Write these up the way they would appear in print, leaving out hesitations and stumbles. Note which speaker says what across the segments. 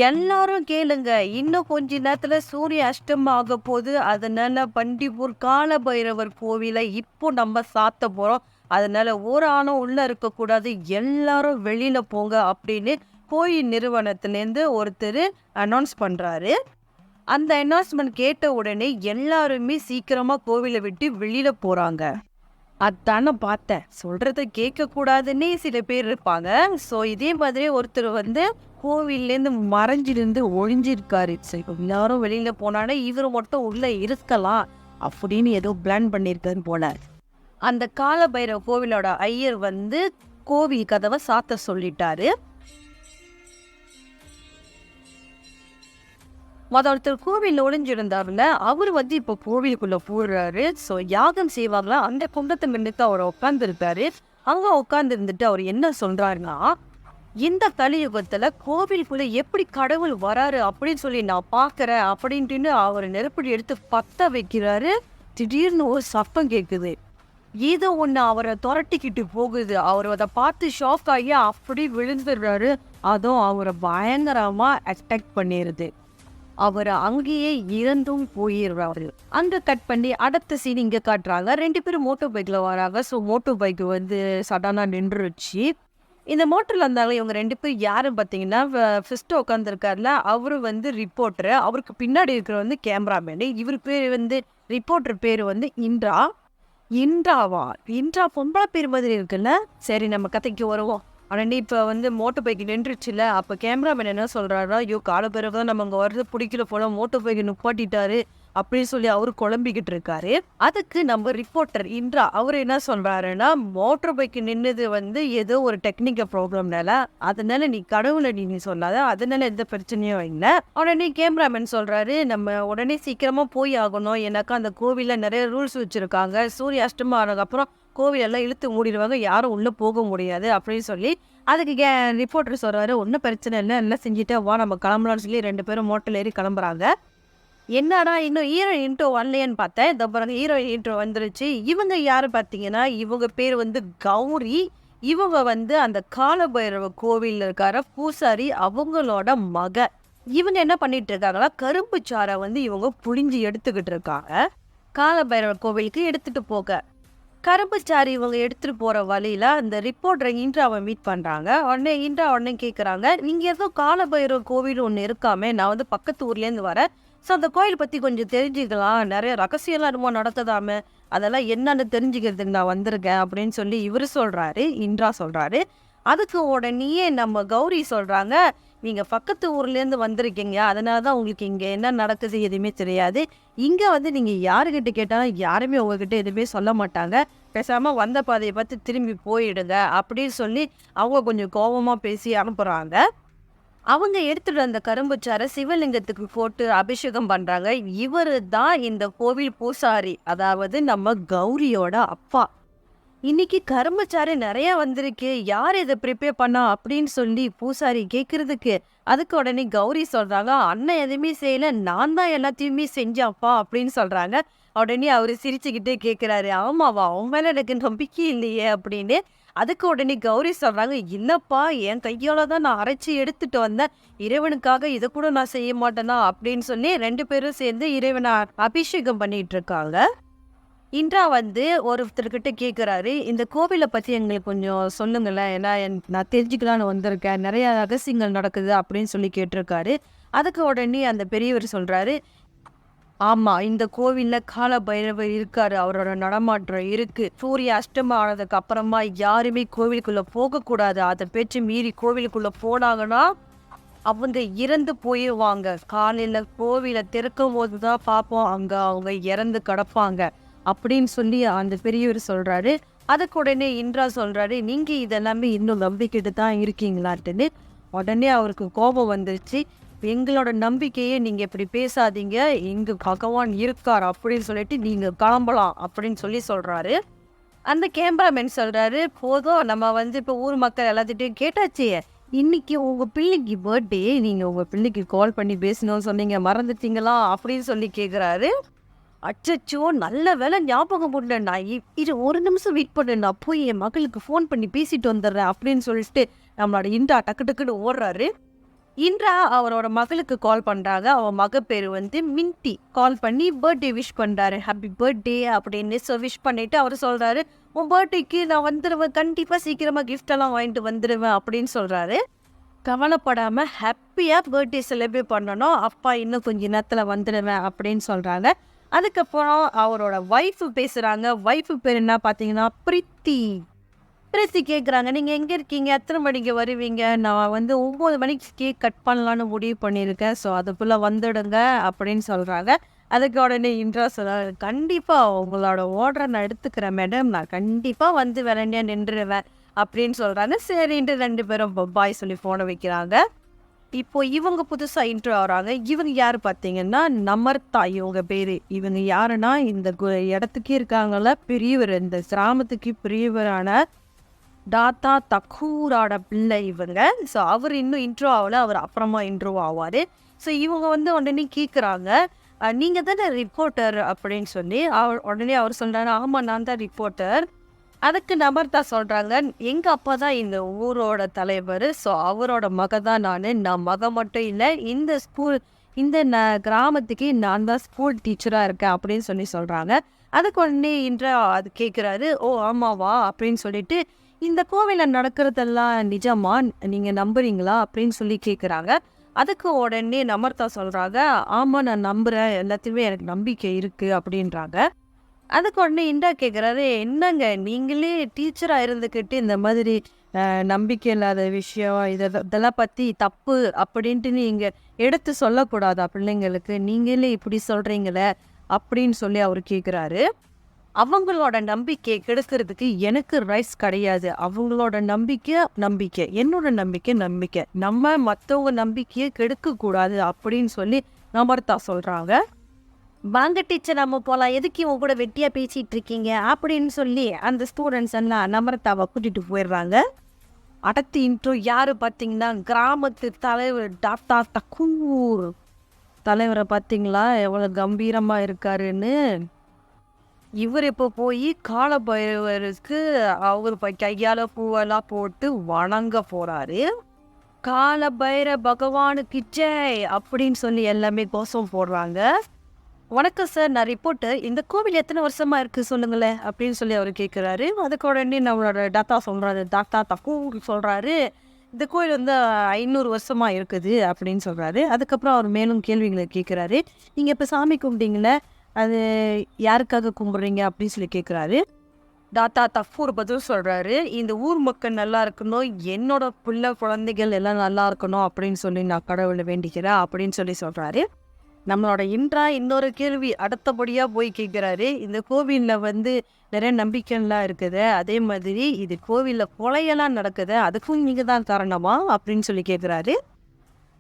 Speaker 1: எல்லாரும் கேளுங்க, இன்னும் கொஞ்ச நேரத்துல சூரிய அஷ்டமம் ஆக போகுது. அதனால பண்டிப்பூர் கால பைரவர் கோவிலை இப்போ நம்ம சாத்த போறோம். அதனால ஒரு ஆணும் உள்ள இருக்கக்கூடாது, எல்லாரும் வெளியில போங்க அப்படின்னு கோயில் நிறுவனத்திலேருந்து ஒருத்தர் அனௌன்ஸ் பண்றாரு. அந்த அனௌன்ஸ்மெண்ட் கேட்ட உடனே எல்லாருமே சீக்கிரமா கோவிலை விட்டு வெளியில போறாங்க. அதான பார்த்தேன், சொல்றத கேட்கக்கூடாதுன்னே சில பேர் இருப்பாங்க. ஸோ இதே மாதிரி ஒருத்தர் கோவில்லேருந்து மறைஞ்சிருந்து ஒழிஞ்சிருக்காரு. சரி, எல்லாரும் வெளியில போனானே இவர் மட்டும் உள்ள இருக்கலாம் அப்படின்னு ஏதோ பிளான் பண்ணியிருக்காரு போல. அந்த கால பைரவ கோவிலோட ஐயர் கோவில் கதவை சாத்த சொல்லிட்டாரு. ஒருத்தர் கோவில் ஒளிஞ்சிருந்தாருல, அவர் இப்போ கோவிலுக்குள்ள போடுறாரு. ஸோ யாகம் செய்வாங்களா, அந்த குண்டத்தை நின்றுட்டு அவர் உட்காந்துருக்காரு. அங்க உட்காந்து இருந்துட்டு அவர் என்ன சொல்றாருன்னா, இந்த கலியுகத்துல கோவிலுக்குள்ள எப்படி கடவுள் வராரு அப்படின்னு சொல்லி நான் பாக்குறேன் அப்படின்ட்டு அவர் நெருப்படி எடுத்து பத்த வைக்கிறாரு. திடீர்னு ஒரு சத்தம் கேக்குது. ஏதோ ஒண்ணு அவரை துரட்டிக்கிட்டு போகுது. அவர் அதை பார்த்து ஷாக் ஆகி அப்படி விழுந்துடுறாரு. அதுவும் அவரை பயங்கரமா அட்டாக் பண்ணிடுது. அவர் அங்கேயே இறந்தும் போயிடுறாரு. அங்க கட் பண்ணி அடுத்த சீன் இங்க காட்டுறாங்க. 2 பேரும் மோட்டோ பைக்ல வராங்க. ஸோ மோட்டோ பைக் சடனா நின்றுச்சு. இந்த மோட்டர்ல இருந்தாங்க இவங்க 2 பேர் யாரும் பார்த்தீங்கன்னா, ஃபர்ஸ்ட் உட்காந்துருக்காருல அவரு ரிப்போர்ட்டரு, அவருக்கு பின்னாடி இருக்கிற கேமராமேனு. இவர் பேர் ரிப்போர்ட்டர் பேர் இந்திரா. இந்திராவா? இந்திரா பொம்பளை பேர் மாதிரி இருக்குல்ல. சரி, நம்ம கதைக்கு வருவோம். உடனே இப்போ மோட்டோ பைக் நின்றுச்சுல. அப்போ கேமராமேன் என்ன சொல்கிறாரா, ஐயோ கால பிறகு தான் நம்ம அங்கே வர்றது பிடிக்கல போல, மோட்டோ பைக் நிப்பாட்டிட்டாரு அப்படின்னு சொல்லி அவரு குழம்பிக்கிட்டு இருக்காரு. அதுக்கு நம்ம ரிப்போர்ட்டர் இந்திரா அவர் என்ன சொல்றாருன்னா, மோட்டர் பைக் நின்னது ஏதோ ஒரு டெக்னிக்கல் ப்ராப்ளம்னால, அதனால நீ கடவுளை நீ சொல்லாத, அதனால எந்த பிரச்சனையும் இல்லை. உடனே கேமராமேன் சொல்றாரு, நம்ம உடனே சீக்கிரமா போய் ஆகணும், ஏன்னாக்கா அந்த கோவில்ல நிறைய ரூல்ஸ் வச்சிருக்காங்க. சூரிய அஷ்டமம் ஆனதுக்கப்புறம் கோவிலெல்லாம் இழுத்து மூடிடுவாங்க, யாரும் உள்ளே போக முடியாது அப்படின்னு சொல்லி. அதுக்கு ரிப்போர்ட்டர் சொல்கிறாரு, ஒன்றும் பிரச்சனை இல்லை, எல்லாம் செஞ்சுட்டு வா நம்ம கிளம்பலான்னு சொல்லி 2 பேரும் மோட்டரில் ஏறி கிளம்புறாங்க. என்னடா இன்னும் ஹீரோயின் இன்ட்ரோ வரலையேன்னு பார்த்தேன். இந்த பிறகு ஹீரோயின் இன்ட்ரோ வந்துருச்சு. இவங்க யார் பார்த்தீங்கன்னா, இவங்க பேர் கௌரி. இவங்க அந்த காலபைரவ கோவிலில் இருக்கார பூசாரி அவங்களோட மக. இவங்க என்ன பண்ணிட்டு இருக்காங்கன்னா, கரும்பு சாரை இவங்க புழிஞ்சு எடுத்துக்கிட்டு இருக்காங்க. காலபைரவ கோவிலுக்கு எடுத்துட்டு போக கரும்புச்சாரி இவங்க எடுத்துட்டு போற வழியில அந்த ரிப்போர்ட்டரை இந்திராவை மீட் பண்றாங்க. உடனே கேட்குறாங்க, நீங்க ஏதோ காலபைரவ கோவில் ஒன்று இருக்காமே, நான் பக்கத்து ஊர்லேருந்து வரேன். ஸோ அந்த கோயில் பற்றி கொஞ்சம் தெரிஞ்சுக்கலாம், நிறைய ரகசியம்லாம் என்னமோ நடக்குதாமே, அதெல்லாம் என்னன்னு தெரிஞ்சுக்கிறதுக்கு நான் வந்திருக்கேன் அப்படின்னு சொல்லி இந்திரா சொல்றாரு. அதுக்கு உடனேயே நம்ம கௌரி சொல்றாங்க, நீங்க பக்கத்து ஊர்லேருந்து வந்திருக்கீங்க, அதனால தான் உங்களுக்கு இங்க என்ன நடக்குது எதுவுமே தெரியாது. இங்க நீங்க யாருக்கிட்ட கேட்டாலும் யாருமே உங்ககிட்ட எதுவுமே சொல்ல மாட்டாங்க. பேசாம வந்த பாதையை பார்த்து திரும்பி போயிடுங்க அப்படின்னு சொல்லி அவங்க கொஞ்சம் கோபமா பேசி அனுப்புறாங்க. அவங்க எடுத்துட்டு அந்த கரும்புச்சாரை சிவலிங்கத்துக்கு போட்டு அபிஷேகம் பண்றாங்க. இவரு தான் இந்த கோவில் பூசாரி, அதாவது நம்ம கௌரியோட அப்பா. இன்னைக்கு கரும்புச்சாறு நிறைய வந்திருக்கு, யார் இதை ப்ரிப்பேர் பண்ணா அப்படின்னு சொல்லி பூசாரி கேட்கறதுக்கு, அதுக்கு உடனே கௌரி சொல்றாங்க, அண்ணன் எதுவுமே செய்யல, நான் தான் எல்லாத்தையுமே செஞ்சேன்ப்பா அப்படின்னு சொல்றாங்க. உடனே அவரு சிரிச்சுக்கிட்டே கேட்கிறாரு, ஆமாவா, அவன் மேல எனக்கு நம்பிக்கை இல்லையே அப்படின்னு. அதுக்கு உடனே கௌரி சொல்றாங்க, இல்லப்பா, என் கையால தான் நான் அரைச்சி எடுத்துட்டு வந்தேன், இறைவனுக்காக இதை கூட நான் செய்ய மாட்டேனா அப்படின்னு சொல்லி 2 பேரும் சேர்ந்து இறைவனை அபிஷேகம் பண்ணிட்டு இருக்காங்க. இந்திரா ஒருத்தர்கிட்ட கேட்குறாரு, இந்த கோவிலை பற்றி எங்களுக்கு கொஞ்சம் சொல்லுங்களேன், ஏன்னா நான் தெரிஞ்சுக்கலான்னு வந்திருக்கேன், நிறைய ரகசியங்கள் நடக்குது அப்படின்னு சொல்லி கேட்டிருக்காரு. அதுக்கு உடனே அந்த பெரியவர் சொல்கிறாரு, ஆமாம், இந்த கோவிலில் கால பைரவர் இருக்காரு, அவரோட நடமாற்றம் இருக்குது. சூரிய அஷ்டமம் ஆனதுக்கு அப்புறமா யாருமே கோவிலுக்குள்ளே போகக்கூடாது, அதை பேச்சு மீறி கோவிலுக்குள்ளே போனாங்கன்னா அவங்க இறந்து போயிடுவாங்க. காலையில் கோவிலை திறக்கும் போது தான் பார்ப்போம் அங்கே அவங்க இறந்து கிடப்பாங்க அப்படின்னு சொல்லி அந்த பெரியவர் சொல்றாரு. அதுக்கு உடனே இந்திரா சொல்றாரு, நீங்க இதெல்லாமே இன்னும் நம்பிக்கிட்டு தான் இருக்கீங்களாட்டுன்னு. உடனே அவருக்கு கோபம் வந்துருச்சு. எங்களோட நம்பிக்கையே நீங்க இப்படி பேசாதீங்க, இங்கு பகவான் இருக்கார் அப்படின்னு சொல்லிட்டு நீங்க கிளம்பலாம் அப்படின்னு சொல்லி சொல்றாரு. அந்த கேமராமேன் சொல்றாரு, போதும், நம்ம இப்போ ஊர் மக்கள் எல்லாத்திட்டையும் கேட்டாச்சு, இன்னைக்கு உங்க பிள்ளைக்கு பர்த்டே, நீங்க உங்க பிள்ளைக்கு கால் பண்ணி பேசணும்னு சொன்னீங்க, மறந்துட்டீங்களா அப்படின்னு சொல்லி கேட்குறாரு. அச்சச்சோ! நல்ல வேளை ஞாபகம் பண்ணல. நான் இரு ஒரு நிமிஷம் வெயிட் பண்ணு. நான் போய் என் மகளுக்கு ஃபோன் பண்ணி பேசிட்டு வந்துடுறேன் அப்படின்னு சொல்லிட்டு நம்மளோட இன்றா டக்கு டக்குன்னு ஓடுறாரு. இன்றா அவரோட மகளுக்கு கால் பண்றாங்க. அவ மக பேரு வந்து மின்டி. கால் பண்ணி பர்த்டே விஷ் பண்றாரு. ஹாப்பி பர்த்டே அப்படின்னு விஷ் பண்ணிட்டு அவரு சொல்றாரு, உன் பர்த்டேக்கு நான் வந்துடுவேன். கண்டிப்பா சீக்கிரமா கிஃப்ட் எல்லாம் வாங்கிட்டு வந்துடுவேன் அப்படின்னு சொல்றாரு. கவலைப்படாம ஹாப்பியா பர்த்டே செலிப்ரேட் பண்ணணும். அப்பா இன்னும் கொஞ்ச நேரத்துல வந்துடுவேன் அப்படின்னு சொல்றாங்க. அதுக்கப்புறம் அவரோட ஒய்ஃபு பேசுறாங்க. ஒய்ஃபு பேர் என்ன பார்த்தீங்கன்னா ப்ரீத்தி. ப்ரீத்தி கேட்குறாங்க, நீங்க எங்க இருக்கீங்க? எத்தனை மணிக்கு வருவீங்க? நான் வந்து 9 மணிக்கு கேக் கட் பண்ணலான்னு முடிவு பண்ணியிருக்கேன். ஸோ அதுக்குள்ள வந்துடுங்க அப்படின்னு சொல்றாங்க. அதுக்கு உடனே இன்றா சொல்றாரு, கண்டிப்பா உங்களோட ஆர்டரை நான் எடுத்துக்கிறேன் மேடம். நான் கண்டிப்பா வந்து விளையாண்டியா நின்றுடுவேன் அப்படின்னு சொல்றாங்க. சரின்ட்டு 2 பேரும் பாய் சொல்லி ஃபோனை வைக்கிறாங்க. இப்போ இவங்க புதுசா இன்ட்ரோ ஆகுறாங்க. இவங்க யாரு பார்த்தீங்கன்னா நமர்தா இவங்க பேரு. இவங்க யாருன்னா இந்த இடத்துக்கே இருக்காங்கல்ல பெரியவர், இந்த கிராமத்துக்கு பெரியவரான தாத்தா தக்கூரோட பிள்ளை இவங்க. ஸோ அவர் இன்னும் இன்ட்ரோ ஆகல, அவர் அப்புறமா இன்ட்ரோ ஆவார். ஸோ இவங்க வந்து உடனே கேட்குறாங்க, நீங்கள் தானே ரிப்போர்ட்டர் அப்படின்னு சொல்லி. உடனே அவர் சொல்கிறாரு, ஆமாம் நான் தான் ரிப்போர்ட்டர். அதுக்கு நமர்தா சொல்கிறாங்க, எங்கள் அப்பா தான் இந்த ஊரோட தலைவர். ஸோ அவரோட மக தான் நான் மக மட்டும் இல்லை, இந்த ஸ்கூல் இந்த கிராமத்துக்கு நான் தான் ஸ்கூல் டீச்சராக இருக்கேன் அப்படின்னு சொல்லி சொல்கிறாங்க. அதுக்கு உடனே இன்றா அது கேட்குறாரு, ஓ ஆமாவா அப்படின்னு சொல்லிட்டு, இந்த கோவிலில் நடக்கிறதெல்லாம் நிஜமா, நீங்கள் நம்புறீங்களா அப்படின்னு சொல்லி கேட்குறாங்க. அதுக்கு உடனே நமர்தா சொல்கிறாங்க, ஆமாம் நான் நம்புகிறேன், எல்லாத்தையுமே எனக்கு நம்பிக்கை இருக்குது அப்படின்றாங்க. அதுக்கு உடனே இண்டா கேட்குறாரு, என்னங்க நீங்களே டீச்சராக இருந்துக்கிட்டு இந்த மாதிரி நம்பிக்கை இல்லாத விஷயம் இதெல்லாம் பற்றி தப்பு அப்படின்ட்டு நீங்கள் எடுத்து சொல்லக்கூடாதா பிள்ளைங்களுக்கு? நீங்களே இப்படி சொல்கிறீங்களே அப்படின்னு சொல்லி அவர் கேட்குறாரு. அவங்களோட நம்பிக்கை கெடுக்கிறதுக்கு எனக்கு ரைட்ஸ் கிடையாது. அவங்களோட நம்பிக்கை என்னோட நம்பிக்கை. நம்ம மற்றவங்க நம்பிக்கையை கெடுக்கக்கூடாது அப்படின்னு சொல்லி நமர்தா சொல்கிறாங்க. வாங்க டீச்சர் நம்ம போகலாம், எதுக்கு இவங்க கூட வெட்டியாக பேசிகிட்டு இருக்கீங்க அப்படின்னு சொல்லி அந்த ஸ்டூடெண்ட்ஸ் எல்லாம் நமர்தாவை கூட்டிகிட்டு போயிடுறாங்க. அடுத்து இன்ட்ரோ யார் பார்த்தீங்கன்னா கிராமத்து தலைவர் டாக்டா தக்கூர். தலைவரை பார்த்தீங்களா எவ்வளோ கம்பீரமாக இருக்காருன்னு. இவர் இப்போ போய் காலபைரவருக்கு அவர் கையால் பூவெல்லாம் போட்டு வணங்க போகிறாரு. காலபைர பகவானுக்கு ஜெய் அப்படின்னு சொல்லி எல்லாமே கோஷம் போடுறாங்க. வணக்கம் சார், நான் ரிப்போர்ட்டர். இந்த கோவில் எத்தனை வருஷமா இருக்கு சொல்லுங்களேன் அப்படின்னு சொல்லி அவர் கேட்குறாரு. அதுக்கு உடனே நம்மளோட டாக்டா தக்கூர் சொல்கிறாரு, இந்த கோயில் வந்து 500 வருஷமா இருக்குது அப்படின்னு சொல்கிறாரு. அதுக்கப்புறம் அவர் மேலும் கேள்விகளை கேட்குறாரு. நீங்கள் இப்போ சாமி கும்பிட்டீங்களே, அது யாருக்காக கும்பிட்றீங்க அப்படின்னு சொல்லி கேட்குறாரு. தாத்தா தக்கூர் பதில் சொல்கிறாரு, இந்த ஊர் மக்கள் நல்லா இருக்கணும், என்னோட பிள்ளை குழந்தைகள் எல்லாம் நல்லா இருக்கணும் அப்படின்னு சொல்லி நான் கடவுளை வேண்டிக்கிறேன் அப்படின்னு சொல்லி சொல்கிறாரு. நம்மளோட இன்றா இன்னொரு கேள்வி அடுத்தபடியாக போய் கேட்குறாரு, இந்த கோவிலில் வந்து நிறைய நம்பிக்கைலாம் இருக்குது, அதே மாதிரி இது கோவிலில் கொலையெல்லாம் நடக்குது, அதுக்கும் நீங்கள் தான் காரணமா அப்படின்னு சொல்லி கேட்குறாரு.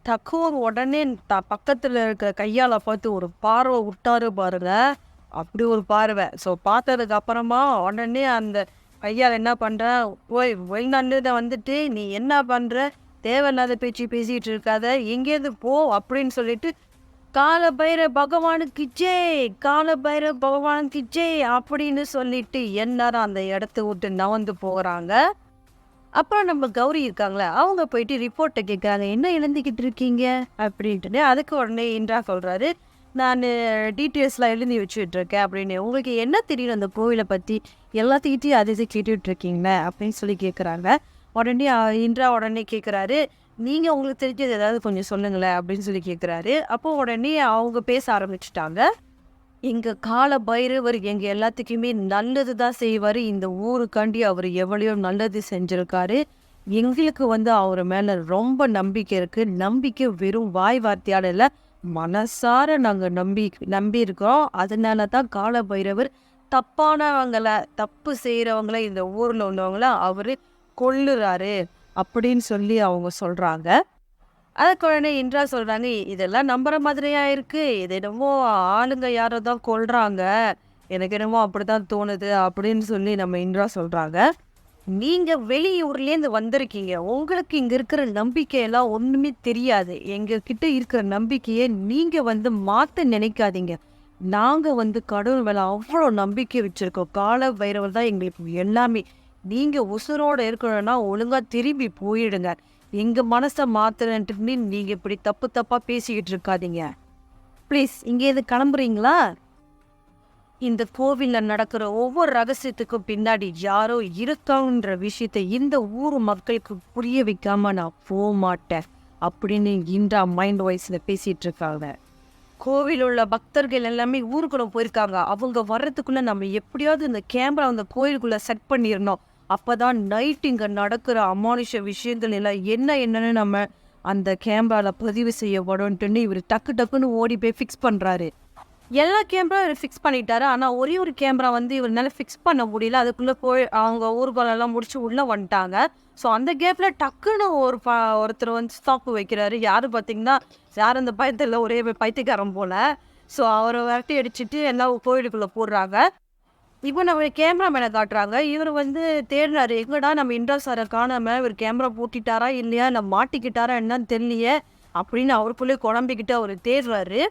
Speaker 1: தக்கூர் உடனே பக்கத்தில் இருக்கிற கையால் பார்த்து ஒரு பார்வை விட்டாரு பாருங்க, அப்படி ஒரு பார்வை. ஸோ பார்த்ததுக்கு அப்புறமா உடனே அந்த கையால் என்ன பண்ணுற, ஓய் வெளிநாட்டில் வந்துட்டு நீ என்ன பண்ணுற, தேவையில்லாத பேச்சு பேசிகிட்டு இருக்காத, எங்கேருந்து போ அப்படின்னு சொல்லிட்டு காலபைர பகவானுக்கு ஜெய் அப்படின்னு சொல்லிட்டு எல்லாரும் அந்த இடத்த விட்டு நவந்து போகிறாங்க. அப்புறம் நம்ம கௌரி இருக்காங்களே, அவங்க போயிட்டு ரிப்போர்ட்டை கேட்குறாங்க, என்ன எழுந்திக்கிட்டு இருக்கீங்க அப்படின்ட்டு. அதுக்கு உடனே இன்றா சொல்கிறாரு, நான் டீட்டெயில்ஸ்லாம் எழுதி வச்சுட்ருக்கேன் அப்படின்னு. உங்களுக்கு என்ன தெரியும் அந்த கோவிலை பற்றி, எல்லாத்துக்கிட்டையும் அதை கேட்டுட்ருக்கீங்களே அப்படின்னு சொல்லி கேட்குறாங்க. உடனே இன்றா உடனே கேட்குறாரு, நீங்கள் உங்களுக்கு தெரிஞ்சது ஏதாவது கொஞ்சம் சொல்லுங்களேன் அப்படின்னு சொல்லி கேட்குறாரு. அப்போ உடனே அவங்க பேச ஆரம்பிச்சிட்டாங்க. எங்கள் கால பைரவர் எங்கள் எல்லாத்துக்குமே நல்லது தான் செய்வார், இந்த ஊருக்காண்டி அவர் எவ்வளையோ நல்லது செஞ்சுருக்காரு, எங்களுக்கு வந்து அவர் மேலே ரொம்ப நம்பிக்கை இருக்குது. நம்பிக்கை வெறும் வாய் வார்த்தையால் இல்லை, மனசார நாங்கள் நம்பி இருக்கிறோம். அதனால தான் கால பைரவர் தப்பு செய்கிறவங்கள இந்த ஊரில் உள்ளவங்கள அவர் கொல்லுறாரு அப்படின்னு சொல்லி அவங்க சொல்கிறாங்க. அதுக்கு உடனே இன்றா சொல்கிறாங்க, இதெல்லாம் நம்புற மாதிரியா இருக்குது, இது என்னமோ ஆளுங்க யாரோ தான் கொல்றாங்க, எனக்கு என்னமோ அப்படி தான் தோணுது அப்படின்னு சொல்லி நம்ம இன்றா சொல்கிறாங்க. நீங்கள் வெளியூர்லேருந்து வந்திருக்கீங்க, உங்களுக்கு இங்கே இருக்கிற நம்பிக்கையெல்லாம் ஒன்றுமே தெரியாது, எங்ககிட்ட இருக்கிற நம்பிக்கையை நீங்கள் வந்து மாற்ற நினைக்காதீங்க. நாங்கள் வந்து கடவுள் மேலே அவ்வளோ நம்பிக்கை வச்சுருக்கோம். கால பைரவர் தான் எங்களுக்கு எல்லாமே. நீங்கள் உசுரோடு இருக்கணும்னா ஒழுங்காக திரும்பி போயிடுங்க. எங்கள் மனசை மாற்றுறேன்ட்டு நீங்கள் இப்படி தப்பு தப்பாக பேசிக்கிட்டு இருக்காதீங்க. ப்ளீஸ் இங்கேருந்து கிளம்புறீங்களா? இந்த கோவிலில் நடக்கிற ஒவ்வொரு ரகசியத்துக்கும் பின்னாடி யாரோ இருக்காங்கன்ற விஷயத்தை இந்த ஊர் மக்களுக்கு புரிய வைக்காம நான் போக மாட்டேன் அப்படின்னு இன்றா மைண்ட் வாய்ஸில் பேசிகிட்டு இருக்காங்க. கோவில் உள்ள பக்தர்கள் எல்லாமே ஊருக்குள்ள போயிருக்காங்க. அவங்க வர்றதுக்குள்ளே நம்ம எப்படியாவது இந்த கேமரா அந்த கோயிலுக்குள்ளே செட் பண்ணிடணும். அப்போ தான் நைட் இங்கே நடக்கிற அமானுஷ விஷயங்கள் எல்லாம் என்னன்னு நம்ம அந்த கேமராவில் பதிவு செய்யப்படும்ட்டுன்னு இவர் டக்குன்னு ஓடி போய் ஃபிக்ஸ் பண்ணுறாரு. எல்லா கேமரா இவர் ஃபிக்ஸ் பண்ணிட்டாரு. ஆனால் ஒரே ஒரு கேமரா வந்து இவரால் ஃபிக்ஸ் பண்ண முடியல. அதுக்குள்ளே போய் அவங்க ஊர்வலெல்லாம் முடிச்சு உள்ளே வந்துட்டாங்க. ஸோ அந்த கேப்பில் டக்குன்னு ஒருத்தர் வந்து ஸ்டாப் வைக்கிறாரு. யார் பார்த்தீங்கன்னா யார் அந்த பயத்தில் ஒரே பைத்தியக்காரன் போல். ஸோ அவரை விரட்டி அடிச்சுட்டு எல்லாம் கோயிலுக்குள்ளே போடுறாங்க. இப்போ நம்ம கேமராமேனை காட்டுறாங்க. இவர் வந்து தேடுறாரு, எங்கடா நம்ம இந்திரா சாரை காணாமல் இவர் கேமரா பூட்டிட்டாரா இல்லையா, நம்ம மாட்டிக்கிட்டாரா என்னன்னு தெரியலையே அப்படின்னு அவருக்குள்ளே குழம்பிக்கிட்டு அவர் தேடுறாரு.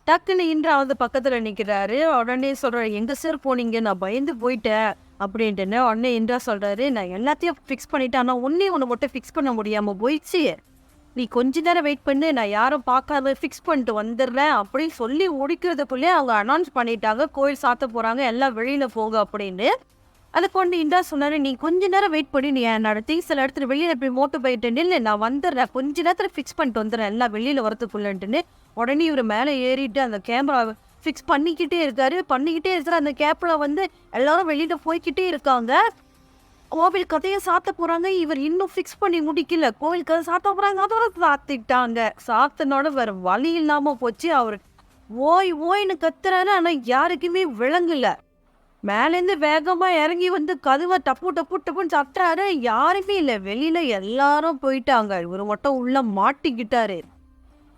Speaker 1: டக்குன்னு இன்றா வந்து பக்கத்தில் நிற்கிறாரு. உடனே சொல்கிறாரு, எங்கே சார் போனீங்க, நான் பயந்து போயிட்டேன் அப்படின்ட்டுன்னு. உடனே இன்றா சொல்கிறாரு, நான் எல்லாத்தையும் ஃபிக்ஸ் பண்ணிட்டேன், ஆனால் ஒன்று மட்டும் ஃபிக்ஸ் பண்ண முடியாமல் போயிடுச்சு, நீ கொஞ்ச நேரம் வெயிட் பண்ணு, நான் யாரும் பார்க்காத ஃபிக்ஸ் பண்ணிட்டு வந்துடுறேன் அப்படின்னு சொல்லி முடிக்கிறதுக்குள்ளே அவங்க அனௌன்ஸ் பண்ணிட்டாங்க, கோயில் சாத்த போகிறாங்க, எல்லாம் வெளியில் போக அப்படின்னு. அதை கொண்டு இன்றா சொன்னார், நீ கொஞ்ச நேரம் வெயிட் பண்ணி, நீ என்னோட திங்ஸ் எல்லாம் எடுத்துகிட்டு வெளியில் எப்படி மோட்டர் போயிட்டேன்னு, இல்லை நான் வந்துடுறேன், கொஞ்ச நேரத்தில் ஃபிக்ஸ் பண்ணிட்டு வந்துடுறேன் எல்லாம் வெளியில் வரத்துக்குள்ளன்ட்டுன்னு. உடனே இவர் மேலே ஏறிட்டு அந்த கேமரா ஃபிக்ஸ் பண்ணிக்கிட்டே இருக்கிற அந்த கேப்பில் வந்து எல்லாரும் வெளியில் போய்கிட்டே இருக்காங்க. கோவில் கதையை சாத்த போகிறாங்க. இவர் இன்னும் ஃபிக்ஸ் பண்ணி முடிக்கல. கோவில் கதை சாத்த போகிறாங்க, அதோட சாத்திட்டாங்க. சாத்தனோட வேறு வழி இல்லாமல் போச்சு. அவர் ஓய்னு கத்துறாரு, ஆனால் யாருக்குமே விளங்கல. மேலேருந்து வேகமாக இறங்கி வந்து கதவை டப்புன்னு சாப்பிட்டாரு. யாருமே இல்லை, வெளியில் எல்லாரும் போயிட்டாங்க. இவர் மட்டும் உள்ள மாட்டிக்கிட்டாரு.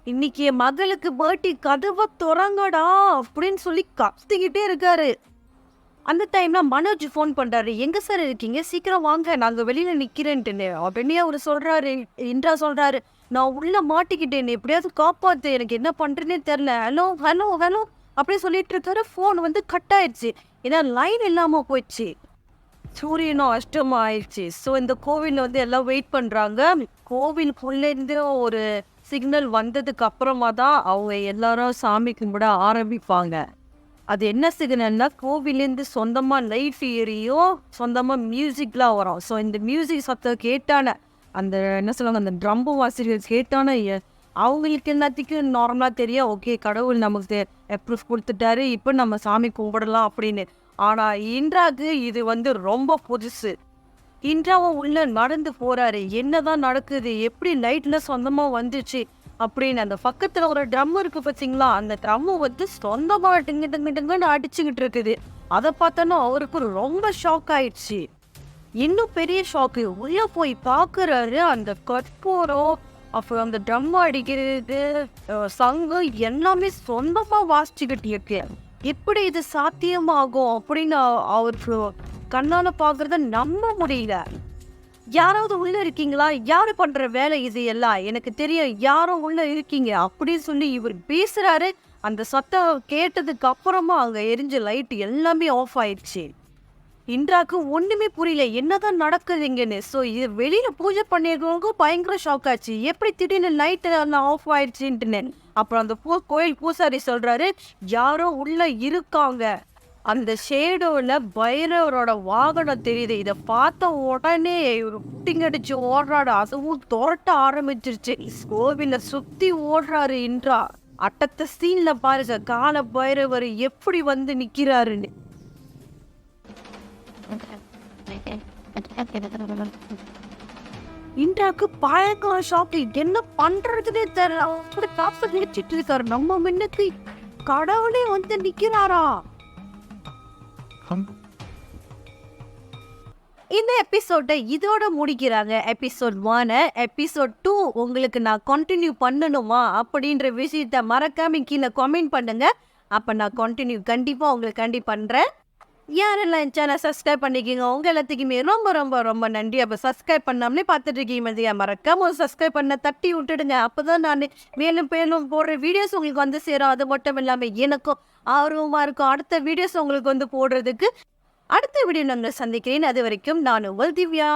Speaker 1: இன்னைக்கு என் மகளுக்கு பர்த்டே, கதவை திறங்கடா அப்படின்னு சொல்லி கத்திக்கிட்டே இருக்காரு. அந்த டைம்ல மனோஜ் ஃபோன் பண்ணுறாரு, எங்கே சார் இருக்கீங்க, சீக்கிரம் வாங்க, நாங்கள் வெளியில் நிற்கிறேன்ட்டுன்னு. உடனே அவர் சொல்கிறாரு, இன்றா சொல்கிறாரு, நான் உள்ளே மாட்டிக்கிட்டேன், எப்படியாவது காப்பாற்று, எனக்கு என்ன பண்ணுறேன்னே தெரில, ஹலோ ஹலோ ஹலோ அப்படியே சொல்லிட்டு இருக்காரு. ஃபோன் வந்து கட் ஆயிடுச்சு, ஏன்னா லைன் இல்லாமல் போயிடுச்சு. சூரியனும் அஷ்டமாக ஆயிடுச்சு. ஸோ இந்த கோவிலில் வந்து எல்லாம் வெயிட் பண்ணுறாங்க. கோவிலுக்குள்ளேருந்து ஒரு சிக்னல் வந்ததுக்கு அப்புறமா தான் அவங்க எல்லாரும் சாமி கும்பிட ஆரம்பிப்பாங்க. அது என்ன சிக்னல்னா, கோவிலேருந்து சொந்தமாக லைட் எரியும், சொந்தமாக மியூசிக்லாம் வரும். ஸோ இந்த மியூசிக் சத்தம் கேட்டான அந்த என்ன சொல்லுவாங்க, அந்த ட்ரம்பு வாசிரியர் கேட்டான அவங்களுக்கு எல்லாத்துக்கும் நார்மலாக தெரியும், ஓகே கடவுள் நமக்கு ப்ரூஃப் கொடுத்துட்டாரு, இப்போ நம்ம சாமி கும்பிடலாம் அப்படின்னு. ஆனால் இன்றாக்கு இது வந்து ரொம்ப புதுசு. இன்றாவும் உள்ள நடந்து போகிறாரு, என்னதான் நடக்குது, எப்படி லைட்டில் சொந்தமாக வந்துச்சு அப்படின்னு. அந்த பக்கத்தில் ஒரு ட்ரம் இருக்குது பார்த்தீங்களா, அந்த ட்ரம்மு வந்து சொந்தமாக டிங்குன்னு அடிச்சுக்கிட்டு இருக்குது. அதை பார்த்தோன்னா அவருக்கு ரொம்ப ஷாக் ஆயிடுச்சு. இன்னும் பெரிய ஷாக்கு, உள்ளே போய் பார்க்குறாரு, அந்த கற்பூரம் அப்புறம் அந்த ட்ரம் அடிக்கிறது சங்கு எல்லாமே சொந்தமாக வாசிச்சுக்கிட்டு இருக்கு. எப்படி இது சாத்தியமாகும் அப்படின்னு அவருக்கு கண்ணால் பார்க்குறத நம்ப முடியல. யாராவது உள்ள இருக்கீங்களா, யாரு பண்ற வேலை இது எல்லாம், எனக்கு தெரியும் யாரும் உள்ள இருக்கீங்க அப்படின்னு சொல்லி இவர் பேசுறாரு. அந்த சத்தம் கேட்டதுக்கு அப்புறமா அங்க எரிஞ்ச லைட் எல்லாமே ஆஃப் ஆயிடுச்சு. இன்றாக்கு ஒண்ணுமே புரியல, என்னதான் நடக்குதுங்கன்னு. ஸோ இது வெளியில பூஜை பண்ணிருக்கவங்க பயங்கர ஷாக் ஆச்சு, எப்படி திடீர்னு லைட் ஆஃப் ஆயிடுச்சுன்ட்டு. அப்புறம் அந்த கோயில் பூசாரி சொல்றாரு, யாரோ உள்ள இருக்காங்க, அந்த ஷேடோவில் பைரவரோட வாகனம் தெரியுது. இதை பார்த்த உடனே இவர் புட்டிங்கடிச்சு ஓடுறாரு, அதுவும் தோட்ட ஆரம்பிச்சிருச்சு. கோவில சுத்தி ஓடுறாரு இன்றா. அட்டத்தை சீன்ல பாருங்க, கால பைரவர் எப்படி வந்து நிக்கிறாருன்னு. இன்றாக்கு பயங்கர ஷாக்கு, என்ன பண்றதுன்னே தெரியல. காசு நினைச்சிட்டு இருக்காரு, நம்ம முன்னுக்கு கடவுளே வந்து நிக்கிறாரா. இந்த எபிசோட்டை இதோட முடிக்கிறாங்க. எபிசோட் 1. எபிசோட் 2 உங்களுக்கு நான் கண்டினியூ பண்ணணுமா அப்படின்ற விஷயத்த மறக்காம கீழே கமெண்ட் பண்ணுங்க. அப்போ நான் கண்டினியூ கண்டிப்பாக உங்களுக்கு பண்றேன். யாரெல்லாம் என் சேனல் சப்ஸ்கிரைப் பண்ணிக்கிங்க உங்கள் எல்லாத்துக்குமே ரொம்ப ரொம்ப ரொம்ப நன்றி. அப்போ சப்ஸ்கிரைப் பண்ணாமலே பார்த்துட்டு இருக்கீங்க மறக்காம ஒரு சப்ஸ்கிரைப் பண்ண தட்டி விட்டுடுங்க. அப்போ தான் நான் மேலும் மேலும் போடுற வீடியோஸ் உங்களுக்கு வந்து சேரும். அது மட்டும் இல்லாமல் எனக்கும் ஆர்வமாக இருக்கும் அடுத்த வீடியோஸ் உங்களுக்கு வந்து போடுறதுக்கு. அடுத்த வீடியோ நாங்கள் சந்திக்கிறேன். அது வரைக்கும் நான் உங்கள் திவ்யா.